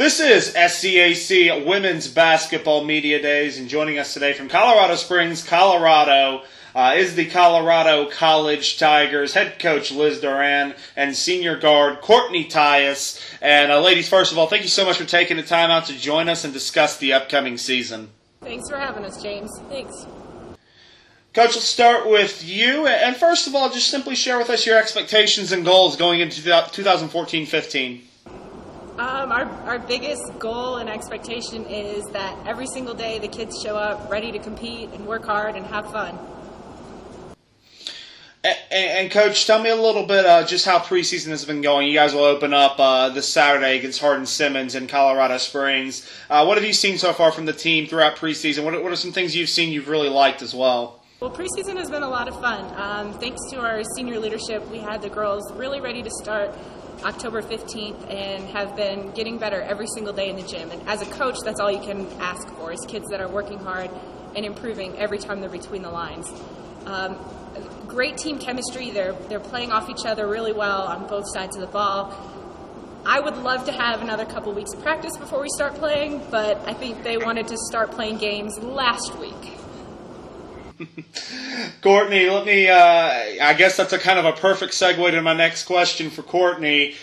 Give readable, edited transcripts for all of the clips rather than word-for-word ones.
This is SCAC Women's Basketball Media Days, and joining us today from Colorado Springs, Colorado, is the Colorado College Tigers head coach Liz Duran and senior guard Courtney Tyus. And ladies, first of all, thank you so much for taking the time out to join us and discuss the upcoming season. Thanks for having us, James. Thanks. Coach, let's start with you. And first of all, just simply share with us your expectations and goals going into 2014-15. Our biggest goal and expectation is that every single day the kids show up ready to compete and work hard and have fun. And Coach, tell me a little bit just how preseason has been going. You guys will open up this Saturday against Hardin-Simmons in Colorado Springs. What have you seen so far from the team throughout preseason? What are some things you've seen you've really liked as well? Well, preseason has been a lot of fun. Thanks to our senior leadership, we had the girls really ready to start October 15th and have been getting better every single day in the gym. And as a coach, that's all you can ask for, is kids that are working hard and improving every time they're between the lines. Great team chemistry. They're playing off each other really well on both sides of the ball. I would love to have another couple weeks of practice before we start playing, but I think they wanted to start playing games last week. Courtney, let me, I guess that's a kind of a perfect segue to my next question for Courtney.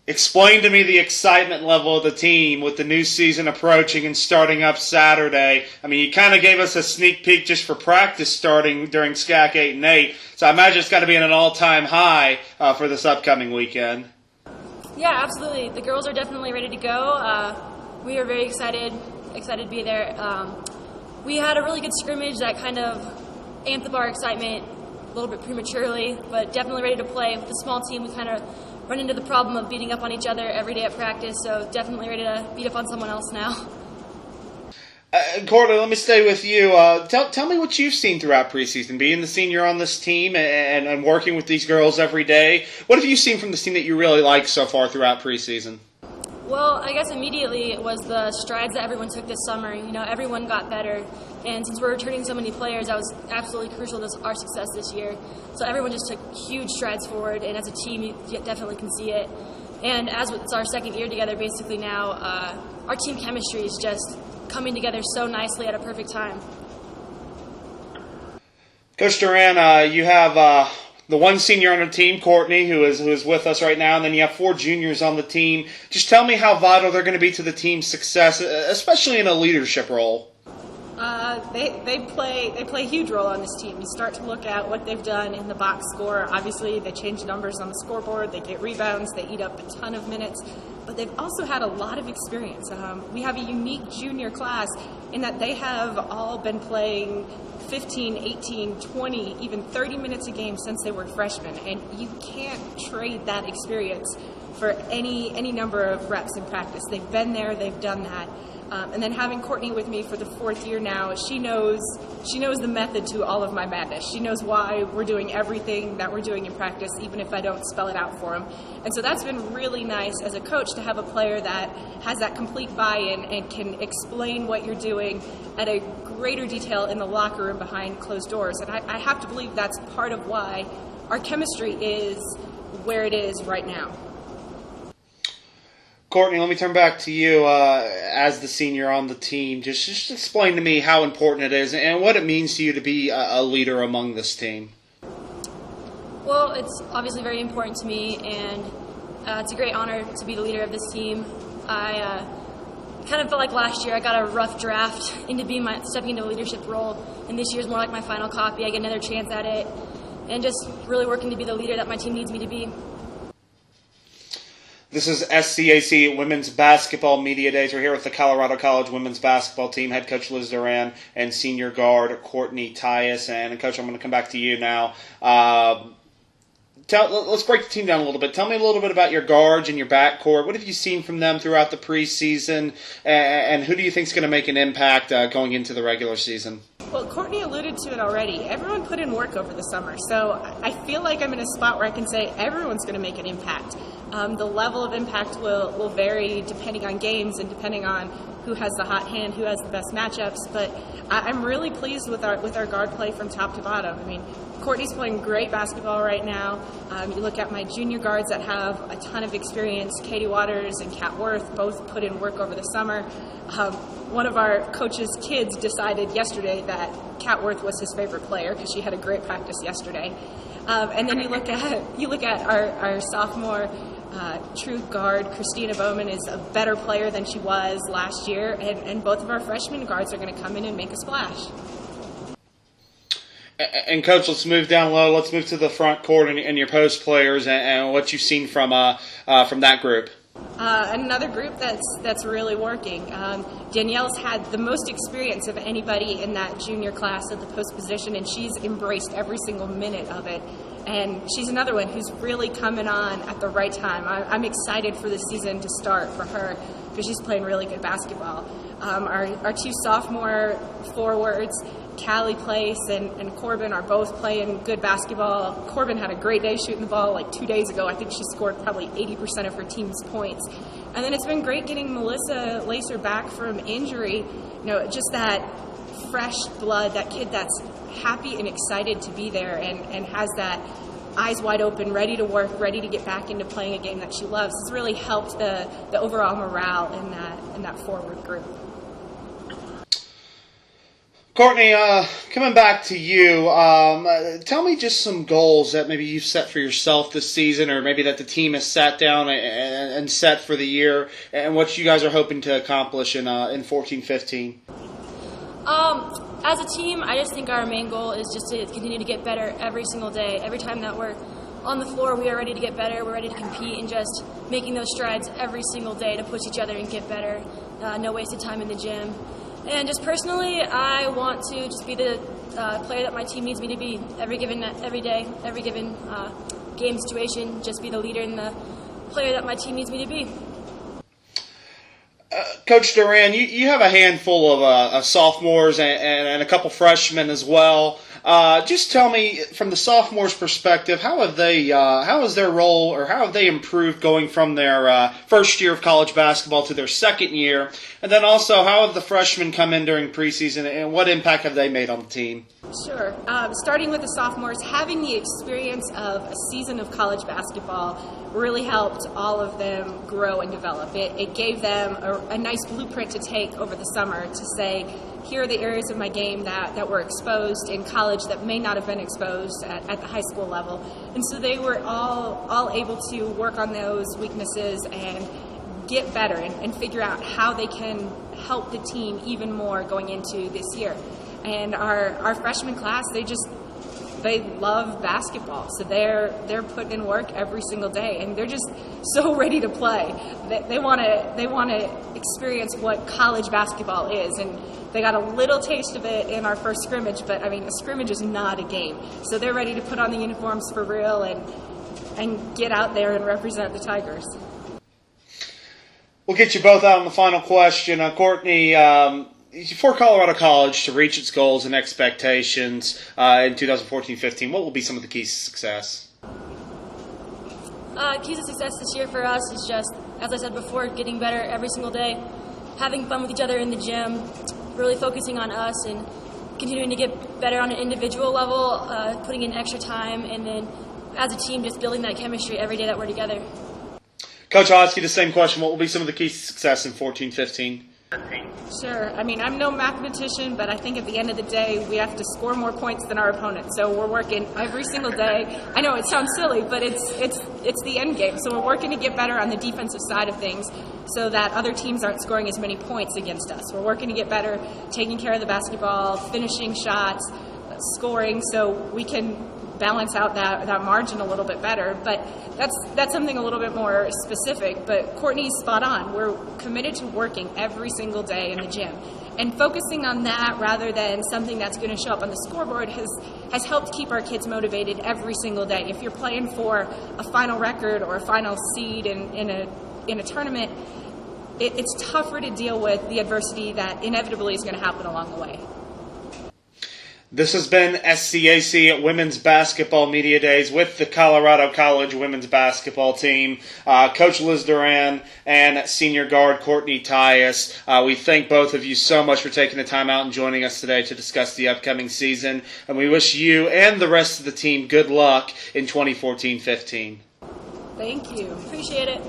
Explain to me the excitement level of the team with the new season approaching and starting up Saturday. I mean, you kind of gave us a sneak peek just for practice starting during SCAC 8 and 8, so I imagine it's got to be at an all-time high for this upcoming weekend. Yeah, absolutely. The girls are definitely ready to go. We are very excited to be there. We had a really good scrimmage that kind of amped up our excitement a little bit prematurely, but definitely ready to play. With the small team, we kind of run into the problem of beating up on each other every day at practice, so definitely ready to beat up on someone else now. Courtney, let me stay with you. Tell me what you've seen throughout preseason, being the senior on this team and working with these girls every day. What have you seen from this team that you really like so far throughout preseason? Well, I guess immediately it was the strides that everyone took this summer. You know, everyone got better, and since we're returning so many players, that was absolutely crucial to our success this year. So everyone just took huge strides forward, and as a team, you definitely can see it. And as it's our second year together, basically now, our team chemistry is just coming together so nicely at a perfect time. Coach Duran, you have the one senior on the team, Courtney, who is with us right now, and then you have 4 juniors on the team. Just tell me how vital they're going to be to the team's success, especially in a leadership role. They play a huge role on this team. You start to look at what they've done in the box score. Obviously, they change numbers on the scoreboard. They get rebounds. They eat up a ton of minutes. But they've also had a lot of experience. We have a unique junior class in that they have all been playing 15, 18, 20, even 30 minutes a game since they were freshmen. And you can't trade that experience for any number of reps in practice. They've been there. They've done that. And then having Courtney with me for the 4th year now, she knows the method to all of my madness. She knows why we're doing everything that we're doing in practice, even if I don't spell it out for them. And so that's been really nice as a coach to have a player that has that complete buy-in and can explain what you're doing at a greater detail in the locker room behind closed doors. And I have to believe that's part of why our chemistry is where it is right now. Courtney, let me turn back to you as the senior on the team. Just explain to me how important it is and what it means to you to be a leader among this team. Well, it's obviously very important to me, and it's a great honor to be the leader of this team. I kind of felt like last year I got a rough draft into stepping into a leadership role, and this year's more like my final copy. I get another chance at it, and just really working to be the leader that my team needs me to be. This is SCAC Women's Basketball Media Days. We're here with the Colorado College Women's Basketball Team, head coach Liz Duran and senior guard Courtney Tyus. And Coach, I'm going to come back to you now. Let's break the team down a little bit. Tell me a little bit about your guards and your backcourt. What have you seen from them throughout the preseason, and who do you think is going to make an impact going into the regular season? Well, Courtney alluded to it already. Everyone put in work over the summer, so I feel like I'm in a spot where I can say everyone's going to make an impact. The level of impact will vary depending on games and depending on who has the hot hand, who has the best matchups, but I'm really pleased with our guard play from top to bottom. I mean, Courtney's playing great basketball right now. You look at my junior guards that have a ton of experience. Katie Waters and Kat Worth both put in work over the summer. One of our coach's kids decided yesterday that Kat Worth was his favorite player because she had a great practice yesterday. And then you look at our sophomore true guard, Christina Bowman, is a better player than she was last year, and both of our freshman guards are going to come in and make a splash. And Coach, let's move down low. Let's move to the front court and your post players and what you've seen from that group. Another group that's really working. Danielle's had the most experience of anybody in that junior class at the post position, and she's embraced every single minute of it. And she's another one who's really coming on at the right time. I'm excited for the season to start for her because she's playing really good basketball. Our two sophomore forwards, Callie Place and Corbin, are both playing good basketball. Corbin had a great day shooting the ball like 2 days ago. I think she scored probably 80% of her team's points. And then it's been great getting Melissa Lacer back from injury. Just that fresh blood, that kid that's happy and excited to be there and has that eyes wide open, ready to work, ready to get back into playing a game that she loves. It's really helped the overall morale in that forward group. Courtney, coming back to you, tell me just some goals that maybe you've set for yourself this season, or maybe that the team has sat down and set for the year, and what you guys are hoping to accomplish in 14-15. As a team, I just think our main goal is just to continue to get better every single day. Every time that we're on the floor, we are ready to get better. We're ready to compete, and just making those strides every single day to push each other and get better. No wasted time in the gym. And just personally, I want to just be the player that my team needs me to be every day, every given game situation. Just be the leader and the player that my team needs me to be. Coach Duran, you have a handful of sophomores and a couple freshmen as well. Just tell me, from the sophomores' perspective, how has their role, or how have they improved going from their first year of college basketball to their second year? And then also, how have the freshmen come in during preseason, and what impact have they made on the team? Sure. Starting with the sophomores, having the experience of a season of college basketball really helped all of them grow and develop. It gave them a nice blueprint to take over the summer to say, here are the areas of my game that were exposed in college that may not have been exposed at the high school level. And so they were all able to work on those weaknesses and get better and figure out how they can help the team even more going into this year. And our freshman class, they love basketball, so they're putting in work every single day, and they're just so ready to play. They want to experience what college basketball is, and they got a little taste of it in our first scrimmage. But I mean, a scrimmage is not a game, so they're ready to put on the uniforms for real and get out there and represent the Tigers. We'll get you both out on the final question, Courtney. For Colorado College to reach its goals and expectations in 2014-15, what will be some of the keys to success? Keys to success this year for us is just, as I said before, getting better every single day, having fun with each other in the gym, really focusing on us and continuing to get better on an individual level, putting in extra time, and then as a team just building that chemistry every day that we're together. Coach, I'll ask you the same question. What will be some of the keys to success in 14-15? Sure. I mean, I'm no mathematician, but I think at the end of the day, we have to score more points than our opponent. So we're working every single day. I know it sounds silly, but it's the end game. So we're working to get better on the defensive side of things so that other teams aren't scoring as many points against us. We're working to get better, taking care of the basketball, finishing shots, scoring, so we can balance out that margin a little bit better. But that's something a little bit more specific. But Courtney's spot on. We're committed to working every single day in the gym, and focusing on that rather than something that's going to show up on the scoreboard has helped keep our kids motivated every single day. If you're playing for a final record or a final seed in a tournament, it's tougher to deal with the adversity that inevitably is going to happen along the way. This has been SCAC Women's Basketball Media Days with the Colorado College women's basketball team. Coach Liz Duran and senior guard Courtney Tyus. We thank both of you so much for taking the time out and joining us today to discuss the upcoming season. And we wish you and the rest of the team good luck in 2014-15. Thank you. Appreciate it.